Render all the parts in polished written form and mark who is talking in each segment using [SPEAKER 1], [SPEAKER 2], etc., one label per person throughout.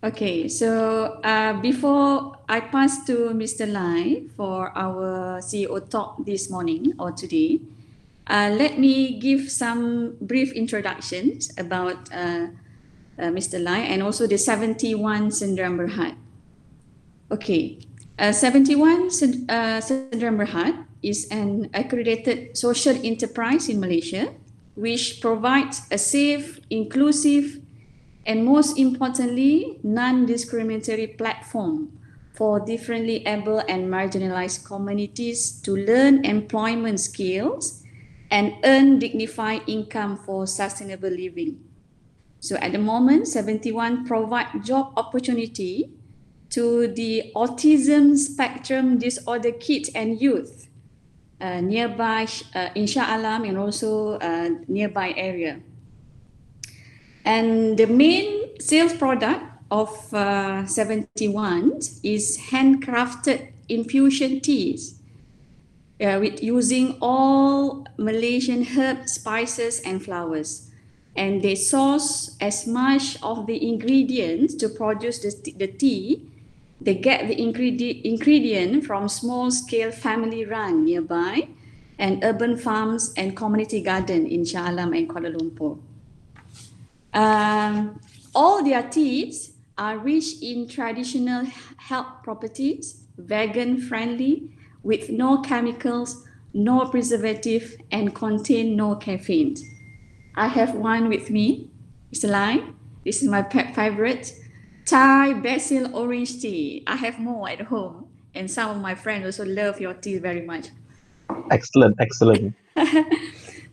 [SPEAKER 1] Okay, so before I pass to Mr. Lai for our CEO talk this morning or today, let me give some brief introductions about Mr. Lai and also the 71 Sdn Bhd. Okay, 71 Sdn Bhd is an accredited social enterprise in Malaysia, which provides a safe, inclusive, and most importantly, non-discriminatory platform for differently able and marginalized communities to learn employment skills and earn dignified income for sustainable living. So at the moment, 71 provide job opportunity to the autism spectrum disorder kids and youth nearby in Shah Alam and also nearby area. And the main sales product of 71 is handcrafted infusion teas with using all Malaysian herbs, spices and flowers. And they source as much of the ingredients to produce the tea. They get the ingredient from small-scale family-run nearby and urban farms and community garden in Shah Alam and Kuala Lumpur. All their teas are rich in traditional health properties, vegan-friendly, with no chemicals, no preservative, and contain no caffeine. I have one with me, Mr. Lai. This is my favorite, Thai basil orange tea. I have more at home, and some of my friends also love your tea very much.
[SPEAKER 2] Excellent, excellent.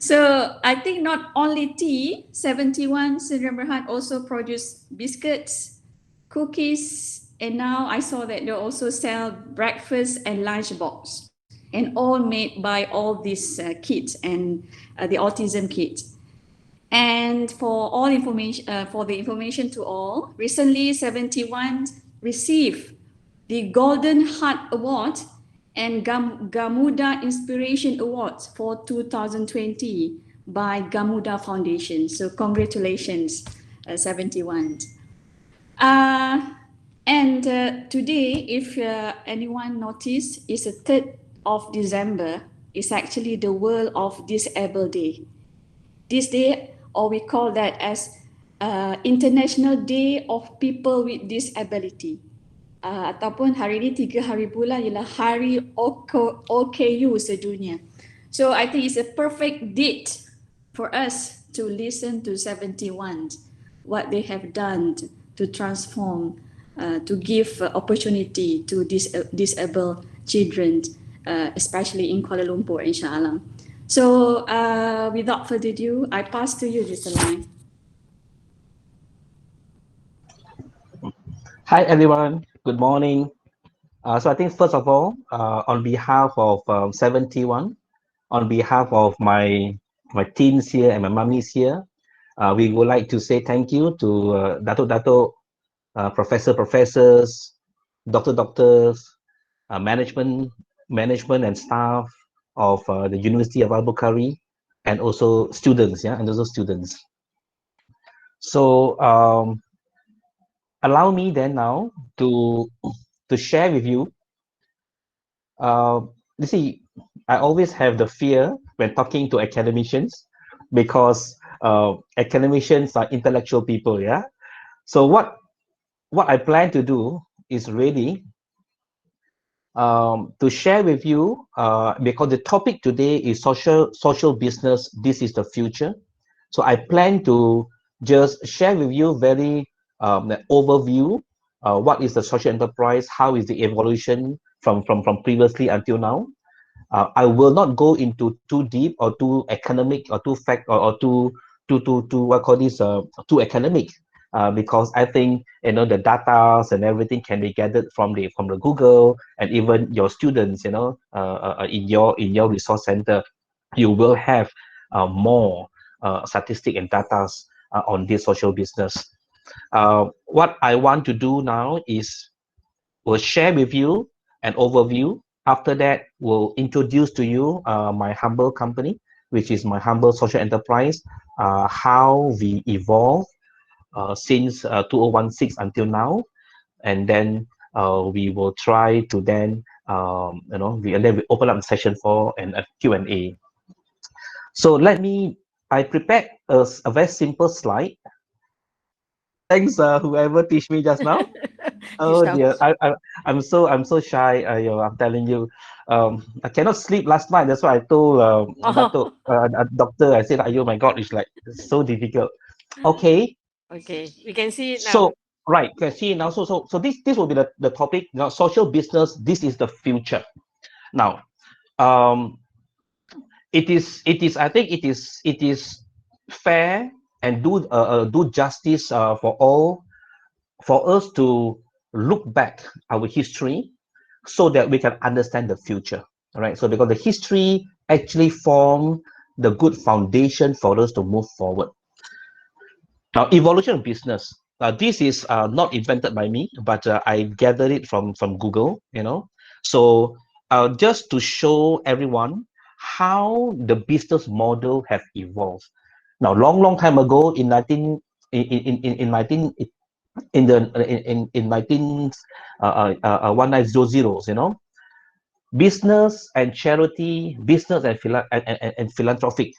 [SPEAKER 1] So I think not only tea, 71 Sdn Bhd also produce biscuits, cookies, and now I saw that they also sell breakfast and lunch box, and all made by all these kids and the autism kids. And for all information, for the information to all, recently 71 received the Golden Heart Award and Gamuda Inspiration Awards for 2020 by Gamuda Foundation. So congratulations, 71. And today, if anyone noticed, is the 3rd of December. It's actually the World of Disabled Day. This day, or we call that as International Day of People with Disability. Ataupun hari ini 3 hari bulan ialah Hari OKU sedunia. So I think it's a perfect date for us to listen to 71, what they have done to transform, to give opportunity to disabled children, especially in Kuala Lumpur and Shah Alam. So without further ado, I pass to you, Mr. Lai.
[SPEAKER 2] Hi, everyone. Good morning. So I think first of all, on behalf of 71, on behalf of my teams here and my mummies here, we would like to say thank you to Dato, professors, doctors, management and staff of the University of Al-Bukhari, and also students, So allow me then now to share with you. You see, I always have the fear when talking to academicians because academicians are intellectual people, yeah. So what I plan to do is really to share with you because the topic today is social business. This is the future. So I plan to just share with you very the overview. What is the social enterprise? How is the evolution from previously until now? I will not go into too deep or too academic or too fact or too what call this too academic because I think the data and everything can be gathered from the Google, and even your students in your resource center, you will have more statistic and data on this social business. What I want to do now is we'll share with you an overview. After that, we'll introduce to you my humble company, which is my humble social enterprise, how we evolve, since 2016 until now, and then we will try to then and then we open up the session for a Q&A. So I prepared a very simple slide. Thanks, whoever teach me just now. Oh dear, I'm so shy. I'm telling you, I cannot sleep last night. That's why I told doctor. I said, "Oh my God, it's like so difficult." Okay,
[SPEAKER 3] Okay, we can see it now.
[SPEAKER 2] so right, you can see now. So this will be the topic. Now, social business. This is the future. Now, um, it is. I think it is fair and do justice for us to look back our history so that we can understand the future. All right. So because the history actually form the good foundation for us to move forward. Now, evolution of business. This is not invented by me, but I gathered it from Google. So just to show everyone how the business model have evolved. Now, long time ago in 19 in 19 in the in 1900, business and charity, business and philanthropic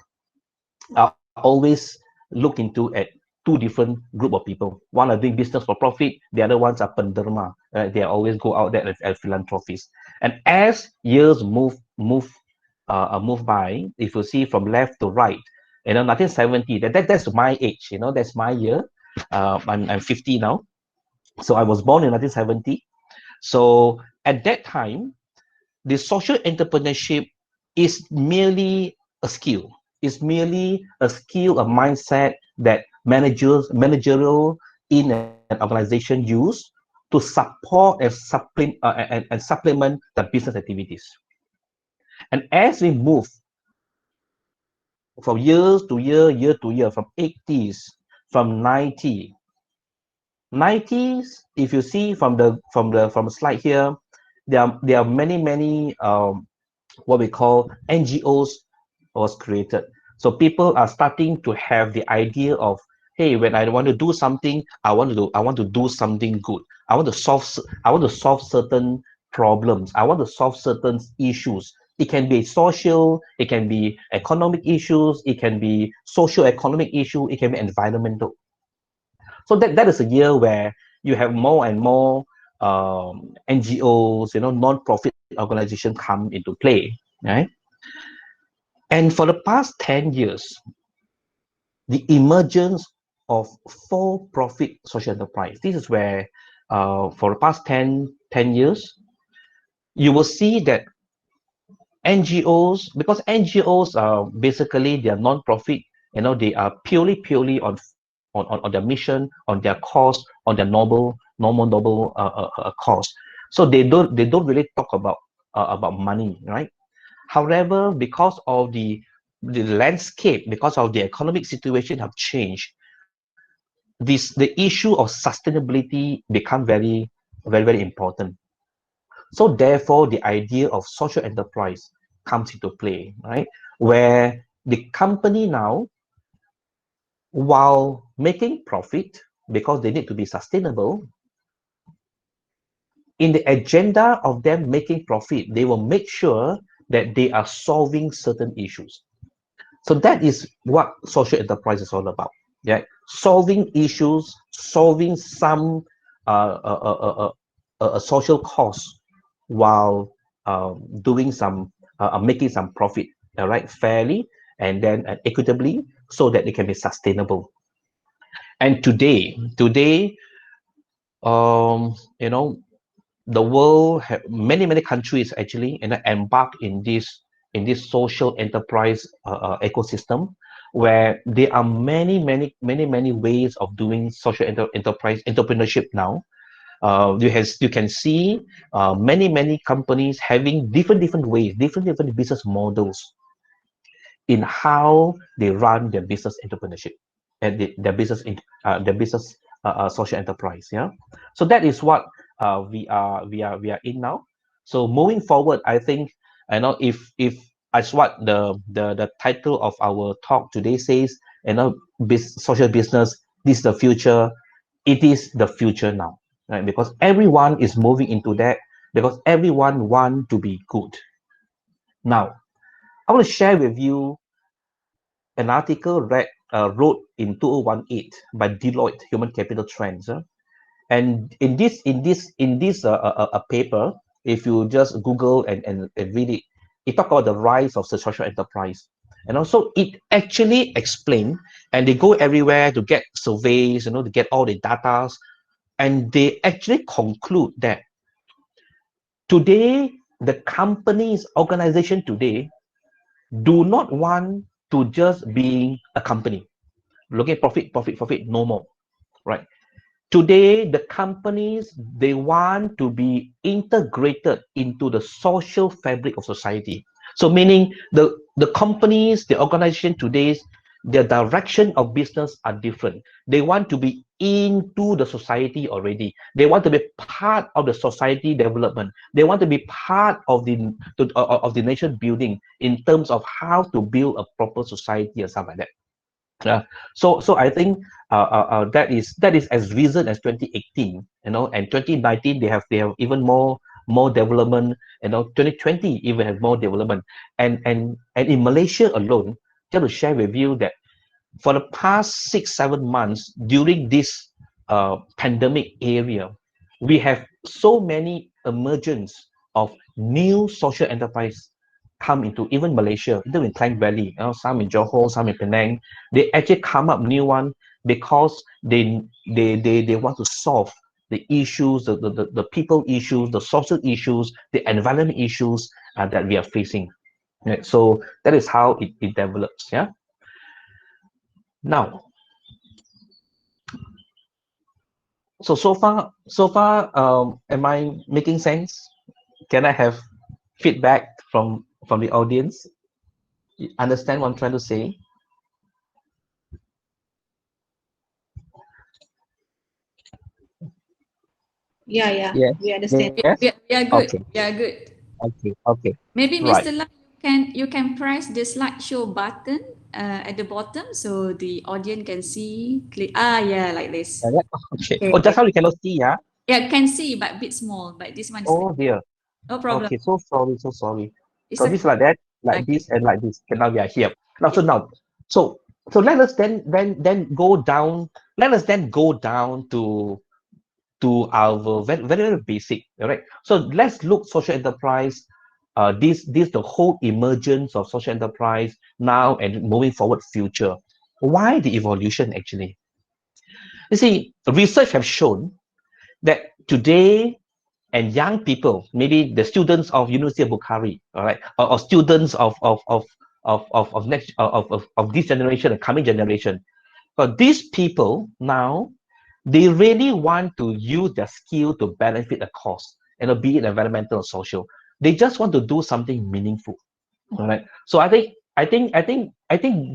[SPEAKER 2] are always looked into at two different group of people. One are doing business for profit, the other ones are penderma. They always go out there as philanthropists. And as years move by, if you see from left to right, 1970, that's my age, that's my year. I'm 50 now. So I was born in 1970. So at that time, the social entrepreneurship is merely a skill. It's merely a skill, a mindset that managerial in an organization use to support and supplement the business activities. And as we move from years to year to year, from 80s, from 90s, if you see from the slide here, there are many what we call NGOs was created. So people are starting to have the idea of, hey, when I want to do something, I want to do something good. I want to solve certain problems. I want to solve certain issues. It can be social, it can be economic issues, it can be social economic issue, it can be environmental. So that is a year where you have more and more NGOs, non-profit organizations come into play, right? And for the past 10 years, the emergence of for-profit social enterprise. This is where, for the past 10 years, you will see that NGOs, because NGOs are basically, they are non-profit, they are purely on their mission, on their cause, on their noble cause. So they don't really talk about money, right? However, because of the landscape, because of the economic situation have changed, the issue of sustainability become very important. So therefore, the idea of social enterprise comes into play, right? Where the company now, while making profit, because they need to be sustainable, in the agenda of them making profit, they will make sure that they are solving certain issues. So that is what social enterprise is all about. Yeah, solving issues, solving some social cause while doing some making some profit, all right, fairly and then equitably, so that it can be sustainable. And today, you know, the world many countries actually embark in this social enterprise ecosystem, where there are many ways of doing social enterprise entrepreneurship now. You can see many companies having different ways, different business models in how they run their business entrepreneurship and their business social enterprise. Yeah, so that is what we are in now. So moving forward, I think, if as what the title of our talk today says, social business, this is the future. It is the future now, right? Because everyone is moving into that, because everyone want to be good. Now, I want to share with you an article wrote in 2018 by Deloitte Human Capital Trends. And in this paper, if you just Google and read it, it talk about the rise of the social enterprise. And also it actually explain, and they go everywhere to get surveys, to get all the data, and they actually conclude that today the companies, organization today do not want to just be a company looking at profit, no more, right? Today, the companies, they want to be integrated into the social fabric of society. So meaning the companies, the organization today, their direction of business are different. They want to be into the society already. They want to be part of the society development. They want to be part of the nation building in terms of how to build a proper society or something like that. So I think that is as recent as 2018, and 2019 they have even more development, 2020 even has more development, and in Malaysia alone, just to share with you that for the past 6-7 months during this pandemic area, we have so many emergence of new social enterprise come into even Malaysia, even in Klang Valley, some in Johor, some in Penang. They actually come up new one because they want to solve the issues, the people issues, the social issues, the environment issues that we are facing. Right? So that is how it develops. Yeah. Now, so far, am I making sense? Can I have feedback from the audience? You understand what I'm trying to say?
[SPEAKER 1] Yeah,
[SPEAKER 2] Yes.
[SPEAKER 1] we understand.
[SPEAKER 2] Yes.
[SPEAKER 1] We are good.
[SPEAKER 2] Okay.
[SPEAKER 1] We are good.
[SPEAKER 2] Okay.
[SPEAKER 1] Maybe
[SPEAKER 2] Right.
[SPEAKER 1] Mr. Lai, you can press the slideshow button at the bottom so the audience can see. Yeah, like this.
[SPEAKER 2] Okay.
[SPEAKER 1] Okay.
[SPEAKER 2] Oh, just how you cannot see, yeah?
[SPEAKER 1] Yeah, can see, but a bit small. But this one is
[SPEAKER 2] Oh dear.
[SPEAKER 1] no problem.
[SPEAKER 2] Okay, so sorry, so sorry.
[SPEAKER 1] It's
[SPEAKER 2] So
[SPEAKER 1] okay.
[SPEAKER 2] this like that, like
[SPEAKER 1] Okay.
[SPEAKER 2] this, and like this. Okay, now we are here. So let us then go down. Let us then go down to our very basic. All right. So let's look social enterprise. This the whole emergence of social enterprise now and moving forward future. Why the evolution actually? You see, research have shown that today and young people, maybe the students of University of Bukhari, all right, or students of this generation, the coming generation. But these people now, they really want to use their skill to benefit a cause, be it environmental or social. They just want to do something meaningful. All right. So I think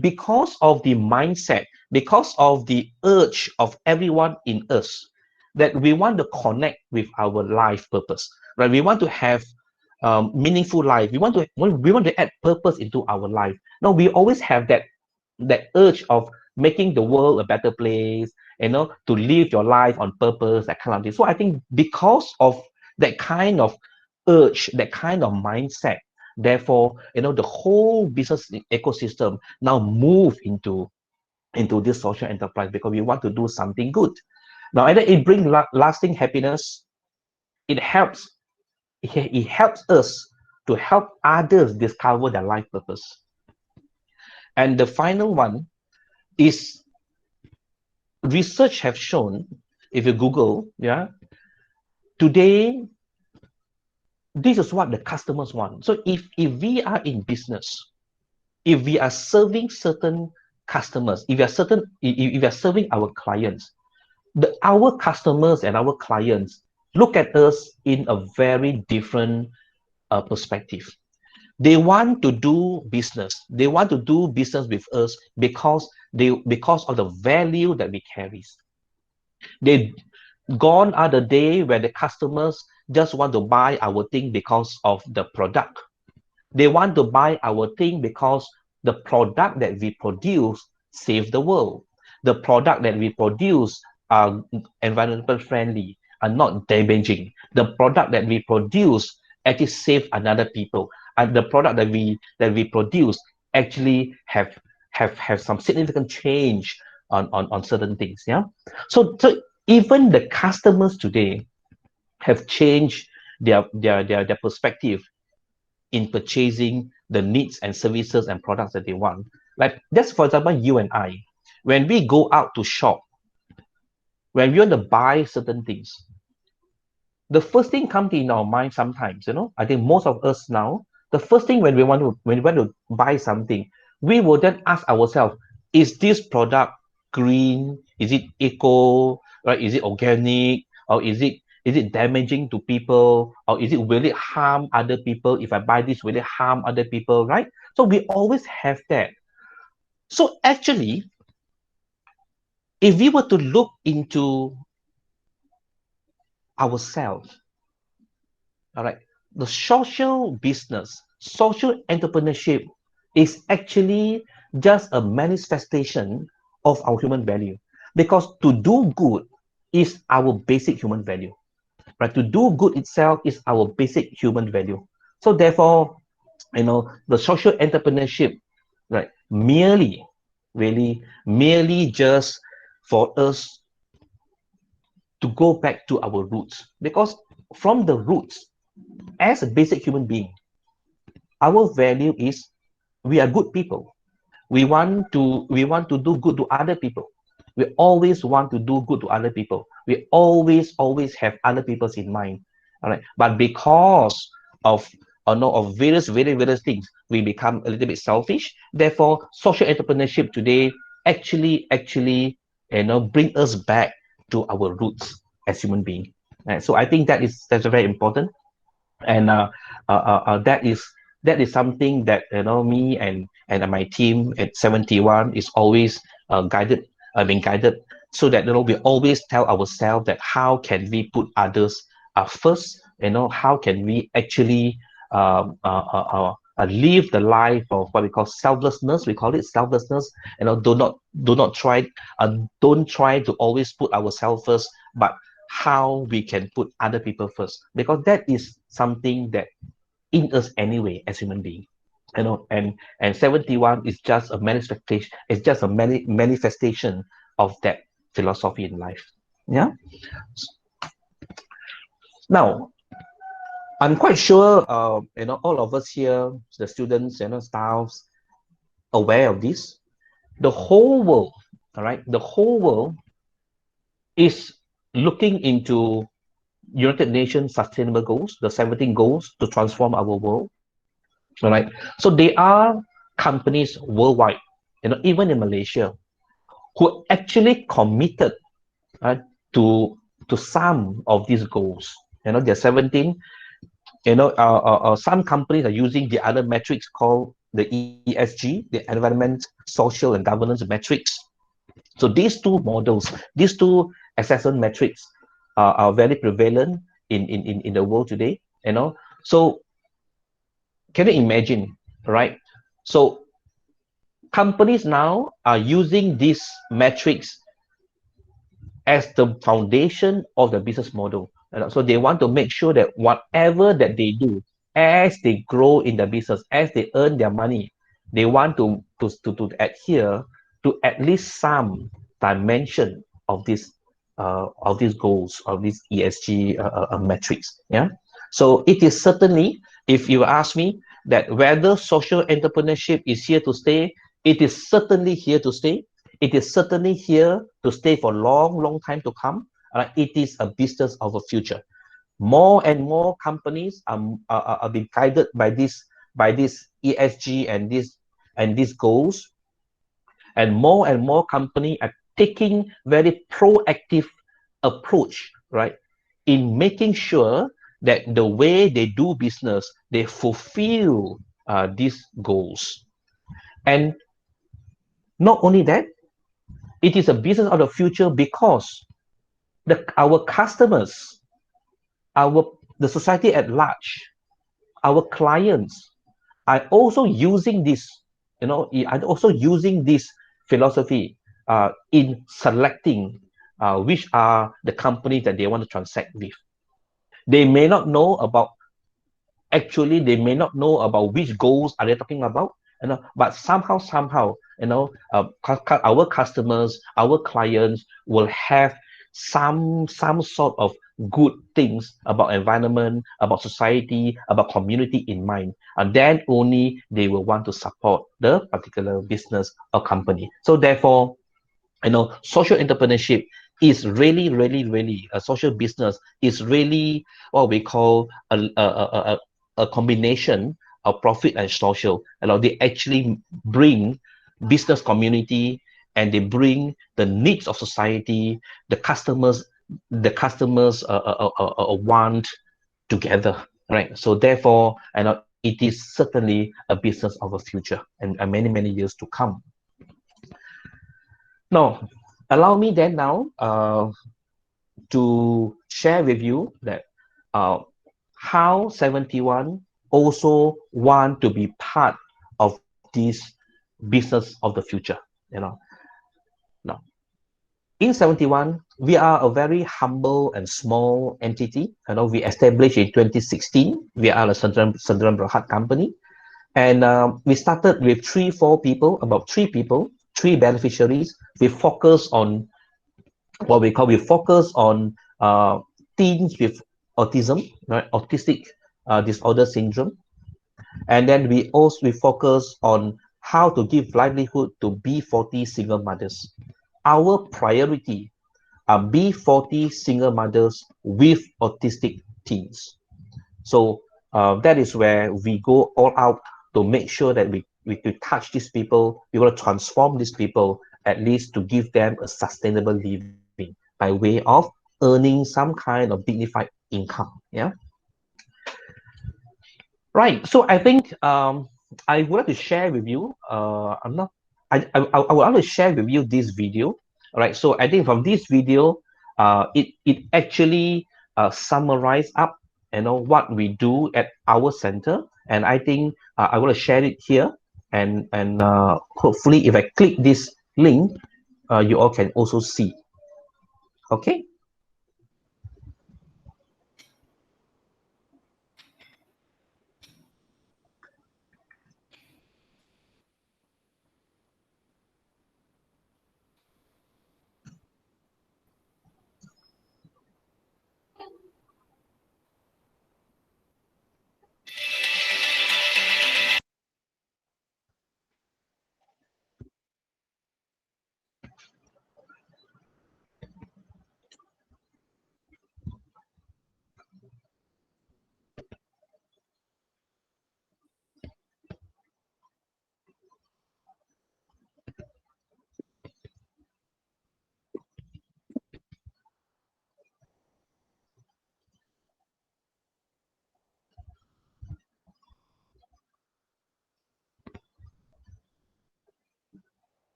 [SPEAKER 2] because of the mindset, because of the urge of everyone in us, that we want to connect with our life purpose, right? We want to have meaningful life. We want to add purpose into our life. Now we always have that urge of making the world a better place, to live your life on purpose, that kind of thing. So I think because of that kind of urge, that kind of mindset, therefore, the whole business ecosystem now move into this social enterprise because we want to do something good. Now, either it brings lasting happiness, it helps us to help others discover their life purpose. And the final one is research have shown, if you Google, today, this is what the customers want. So if we are in business, if we are serving certain customers, if we are serving our clients, our customers and our clients look at us in a very different perspective. They want to do business. They want to do business with us because of the value that we carry. They gone are the day where the customers just want to buy our thing because of the product. They want to buy our thing because the product that we produce save the world. the product that we produce are environmental friendly, are not damaging. The product that we produce actually save another people, and the product that we produce actually have some significant change on certain things. Yeah. So even the customers today have changed their perspective in purchasing the needs and services and products that they want. Like just for example, you and I, when we go out to shop, when we want to buy certain things, the first thing comes in our mind sometimes, I think most of us now, the first thing when we want to buy something, we will then ask ourselves, is this product green? Is it eco? Right? Is it organic? Or is it damaging to people? Or will it harm other people? If I buy this, will it harm other people? Right? So we always have that. So actually, if we were to look into ourselves, all right, the social business, social entrepreneurship is actually just a manifestation of our human value, because to do good is our basic human value, right? To do good itself is our basic human value. So therefore, the social entrepreneurship, right, merely just for us to go back to our roots, because from the roots, as a basic human being, our value is we are good people. We want to do good to other people. We always want to do good to other people. We always have other people's in mind. All right. But because of of various things, we become a little bit selfish. Therefore, social entrepreneurship today actually bring us back to our roots as human beings. Right? So I think that's very important, and that is something that me and my team at 71 is always being guided, so that we always tell ourselves that how can we put others first, how can we actually live the life of what we call selflessness. We call it selflessness. Do not try don't try to always put ourselves first, but how we can put other people first, because that is something that in us anyway as human beings. And 71 is just a manifestation. It's just a manifestation of that philosophy in life. Yeah. Now, I'm quite sure all of us here, the students, staffs, aware of this. The whole world, all right, the whole world is looking into United Nations Sustainable Goals, the 17 goals to transform our world. All right. So there are companies worldwide, even in Malaysia, who actually committed to some of these goals. There are 17. Some companies are using the other metrics called the ESG, the Environment, Social, and Governance metrics. So these two models, these two assessment metrics are very prevalent in the world today. So can you imagine, right? So companies now are using these metrics as the foundation of the business model. So they want to make sure that whatever that they do, as they grow in the business, as they earn their money, they want to adhere to at least some dimension of these goals, of these ESG metrics. Yeah. So it is certainly, if you ask me, that whether social entrepreneurship is here to stay, it is certainly here to stay. It is certainly here to stay for long time to come. It is a business of the future. More and more companies are being guided by this ESG and these goals, and more companies are taking very proactive approach, right, in making sure that the way they do business, they fulfill these goals. And not only that, it is a business of the future because our customers, the society at large, our clients are also using this, are also using this philosophy in selecting which are the companies that they want to transact with. They may not know about, actually, they may not know about which goals are they talking about, but somehow, our customers, our clients will have some sort of good things about environment, about society, about community in mind, and then only they will want to support the particular business or company. So therefore, social entrepreneurship is really a social business is really what we call a combination of profit and social. They actually bring business community, and they bring the needs of society, the customers want together, right? So therefore, it is certainly a business of the future, and many years to come. Now, allow me then now to share with you that how 71 also want to be part of this business of the future. Now, in 71, we are a very humble and small entity. We established in 2016. We are a Sdn Bhd company. And we started with 3-4 people, about 3 people, 3 beneficiaries. We focus on we focus on teens with autism, right? Autistic disorder syndrome. And then we focus on how to give livelihood to B40 single mothers. Our priority are B40 single mothers with autistic teens. So that is where we go all out to make sure that we touch these people, we want to transform these people, at least to give them a sustainable living by way of earning some kind of dignified income. Yeah. Right. So I think I would like to share with you. I would like to share with you this video. All right. So I think from this video, it actually summarize up what we do at our center, and I think I want to share it here, and hopefully if I click this link, you all can also see. Okay.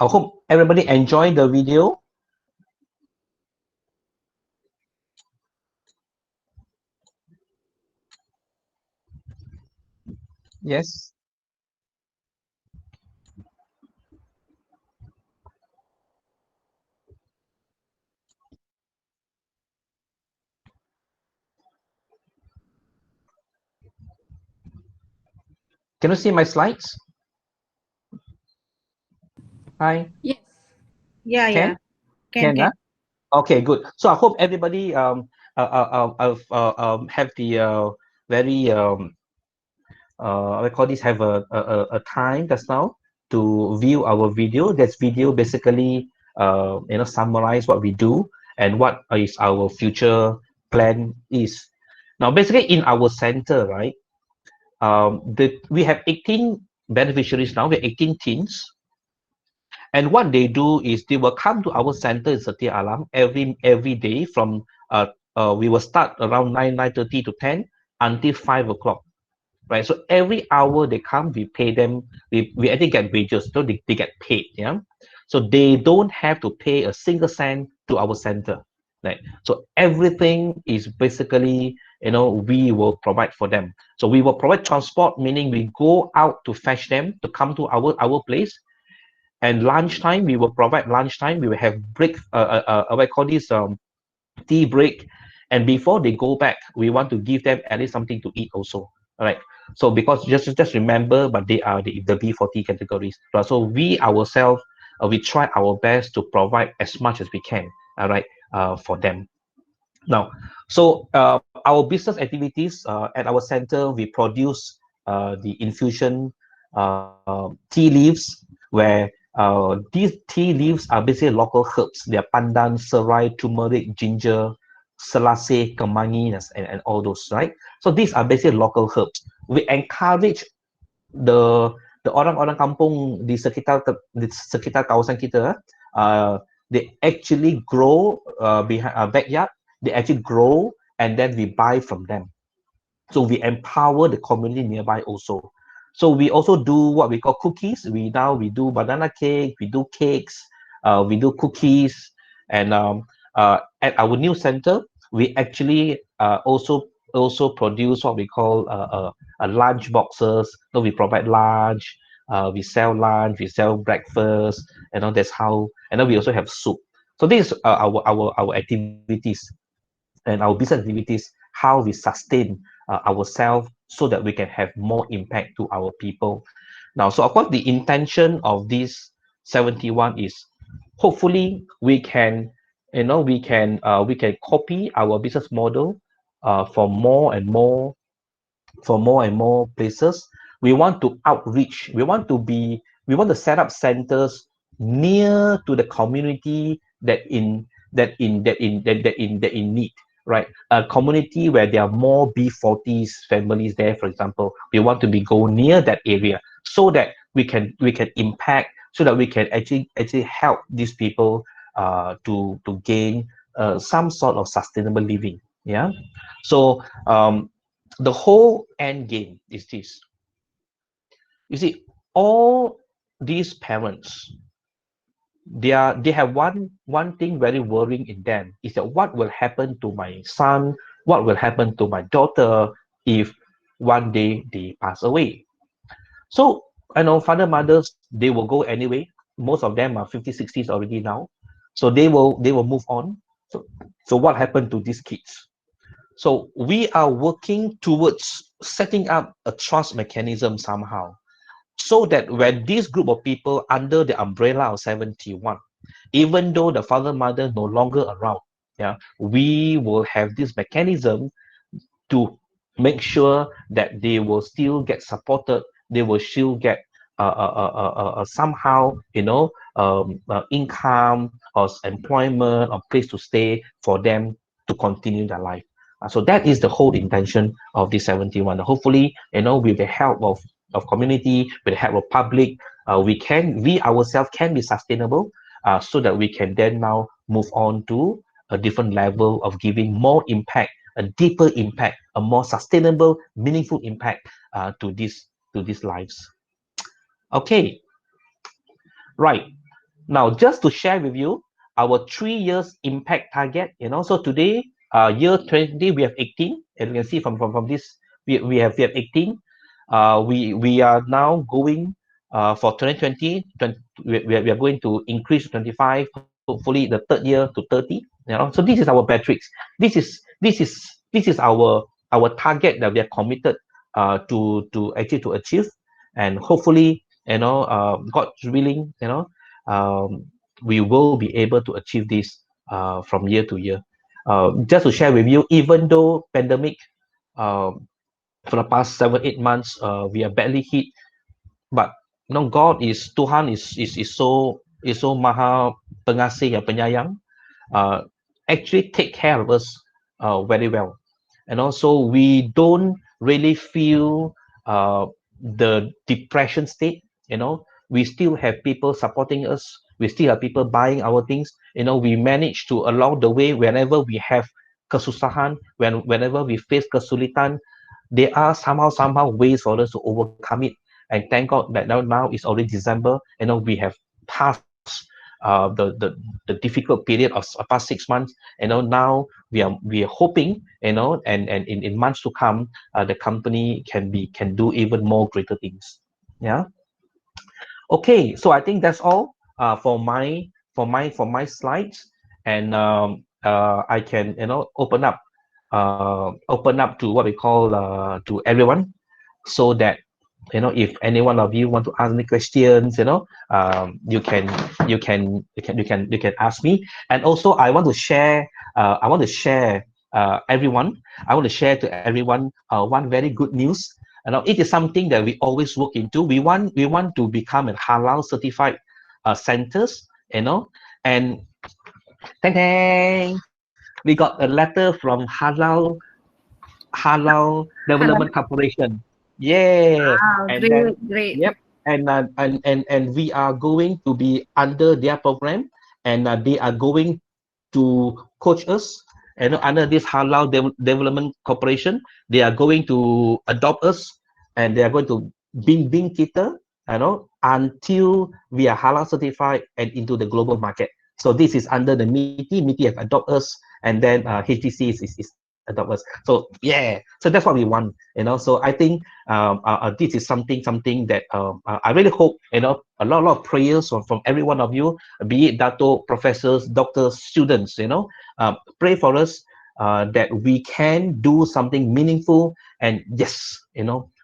[SPEAKER 2] I hope everybody enjoyed the video. Yes. Can you see my slides? Hi.
[SPEAKER 1] Yes.
[SPEAKER 3] Yeah.
[SPEAKER 2] Can,
[SPEAKER 3] Can.
[SPEAKER 2] okay, good. So I hope everybody have the very I call this have a time just now to view our video. This video basically summarize what we do and what is our future plan is. Now basically in our center, right? We have 18 beneficiaries now. We have 18 teens. And what they do is they will come to our center in Setia Alam every day from we will start around 9:30 to 10 until 5 o'clock, right? So every hour they come, we pay them. We actually get wages, so they get paid. Yeah. So they don't have to pay a single cent to our center, right? So everything is basically we will provide for them. So we will provide transport, meaning we go out to fetch them to come to our place. And lunchtime, we will provide lunchtime. We will have break, what I call this tea break. And before they go back, we want to give them at least something to eat also. All right. So because just remember, but they are the B40 categories. Right? So we ourselves, we try our best to provide as much as we can. All right, for them. Now, so our business activities at our center, we produce the infusion tea leaves, where these tea leaves are basically local herbs. They are pandan, serai, turmeric, ginger, selaseh, kemangi, and all those, right? So these are basically local herbs. We encourage the orang-orang kampung di sekitar kawasan kita, they actually grow behind our backyard. They actually grow, and then we buy from them. So we empower the community nearby also. So we also do what we call cookies. We do banana cake, we do cakes, we do cookies, and at our new center, we actually also produce what we call lunch boxes. So we provide lunch, we sell breakfast, that's how. And then we also have soup. So this is our activities and our business activities, how we sustain ourselves so that we can have more impact to our people. Now, so of course, the intention of this 71 is hopefully we can copy our business model for more and more places. We want to outreach. We want to set up centers near to the community that in need, right? A community where there are more B40s families there, for example. We want to go near that area so that we can impact, so that we can actually help these people to gain some sort of sustainable living. Yeah. So the whole end game is this. You see, all these parents, they have one thing very worrying in them, is that what will happen to my son, what will happen to my daughter if one day they pass away. So I know father mothers, they will go anyway. Most of them are 50s, 60s already now. So they will move on. So what happened to these kids? So we are working towards setting up a trust mechanism somehow, so that when this group of people under the umbrella of 71, even though the father mother no longer around, yeah, we will have this mechanism to make sure that they will still get supported, they will still get somehow income or employment or place to stay for them to continue their life. So that is the whole intention of this 71. Hopefully, with the help of community, with the help of public, we ourselves can be sustainable, so that we can then now move on to a different level of giving more impact, a deeper impact, a more sustainable, meaningful impact to these lives. Okay, right. Now, just to share with you our 3 years impact target, so today, year 2020, we have 18, as you can see from this, we have 18. We are now going for 2020, we are going to increase to 25, hopefully the third year to 30. So this is our metrics. This is our target that we are committed to actually to achieve, and hopefully, God's willing, we will be able to achieve this from year to year. Just to share with you, even though pandemic for the past 7-8 months we are badly hit, but God is Tuhan is so maha pengasih and penyayang, actually take care of us very well, and also we don't really feel the depression state. We still have people supporting us, we still have people buying our things. We manage to, along the way, whenever we have kesusahan, whenever we face kesulitan, there are somehow ways for us to overcome it. And thank God that now it's already December, we have passed the difficult period of past 6 months. Now we are hoping, and in months to come, the company can do even more greater things. Yeah. Okay, so I think that's all for my slides, and I can open up to what we call to everyone, so that if any one of you want to ask any questions, you can ask me. And also I want to share to everyone one very good news. It is something that we always look into. We want to become a halal certified centers, and dang, we got a letter from Halal Development Corporation. Yeah.
[SPEAKER 4] Wow,
[SPEAKER 2] And
[SPEAKER 4] great,
[SPEAKER 2] then,
[SPEAKER 4] great.
[SPEAKER 2] yep. And we are going to be under their program, and they are going to coach us, under this Halal Development Corporation. They are going to adopt us, and they are going to bimbing kita, until we are halal certified and into the global market. So this is under the MITI have adopt us, and then HTC is adopt us. So yeah, so that's what we want. So I think this is something that I really hope, a lot of prayers from every one of you, be it Dato, professors, doctors, students, pray for us that we can do something meaningful, and yes,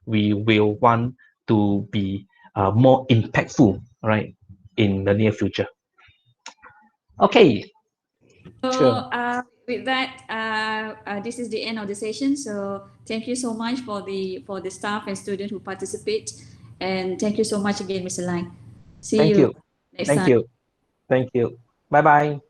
[SPEAKER 2] we will want to be more impactful, right, in the near future. Okay.
[SPEAKER 1] So
[SPEAKER 2] Sure.
[SPEAKER 1] with that, this is the end of the session. So thank you so much for the staff and students who participate, and thank you so much again, Mr. Lai. See
[SPEAKER 2] Thank you.
[SPEAKER 1] next
[SPEAKER 2] Thank
[SPEAKER 1] time.
[SPEAKER 2] you. Thank you. Bye bye.